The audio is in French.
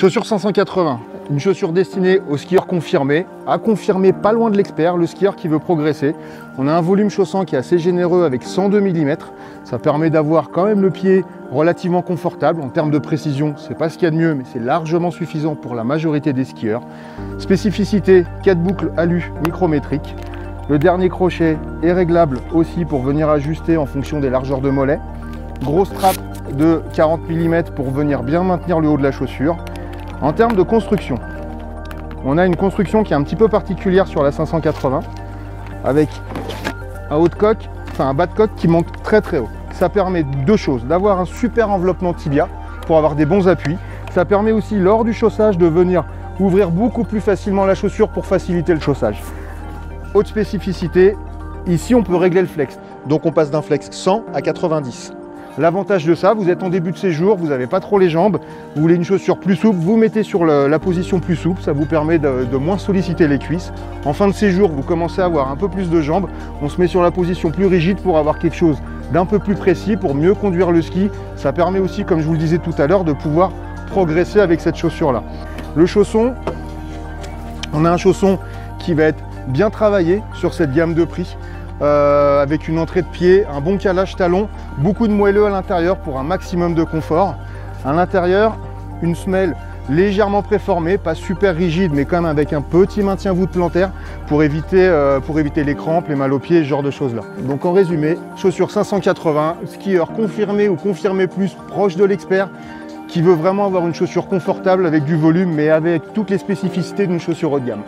Chaussure 580, une chaussure destinée aux skieurs confirmés, à confirmer pas loin de l'expert, le skieur qui veut progresser. On a un volume chaussant qui est assez généreux avec 102 mm. Ça permet d'avoir quand même le pied relativement confortable. En termes de précision, c'est pas ce qu'il y a de mieux, mais c'est largement suffisant pour la majorité des skieurs. Spécificité, 4 boucles alu micrométriques. Le dernier crochet est réglable aussi pour venir ajuster en fonction des largeurs de mollet. Gros strap de 40 mm pour venir bien maintenir le haut de la chaussure. En termes de construction, on a une construction qui est un petit peu particulière sur la 580 avec un haut de coque, enfin un bas de coque qui monte très très haut. Ça permet deux choses, d'avoir un super enveloppement tibia pour avoir des bons appuis. Ça permet aussi lors du chaussage de venir ouvrir beaucoup plus facilement la chaussure pour faciliter le chaussage. Autre spécificité, ici on peut régler le flex. Donc on passe d'un flex 100 à 90. L'avantage de ça, vous êtes en début de séjour, vous n'avez pas trop les jambes, vous voulez une chaussure plus souple, vous mettez sur la position plus souple, ça vous permet de moins solliciter les cuisses. En fin de séjour, vous commencez à avoir un peu plus de jambes, on se met sur la position plus rigide pour avoir quelque chose d'un peu plus précis, pour mieux conduire le ski. Ça permet aussi, comme je vous le disais tout à l'heure, de pouvoir progresser avec cette chaussure-là. Le chausson, on a un chausson qui va être bien travaillé sur cette gamme de prix. Avec une entrée de pied, un bon calage talon, beaucoup de moelleux à l'intérieur pour un maximum de confort. À l'intérieur, une semelle légèrement préformée, pas super rigide, mais quand même avec un petit maintien voûte plantaire pour éviter les crampes, les mal aux pieds, ce genre de choses là. Donc en résumé, chaussure 580, skieur confirmé ou confirmé plus, proche de l'expert, qui veut vraiment avoir une chaussure confortable avec du volume, mais avec toutes les spécificités d'une chaussure haut de gamme.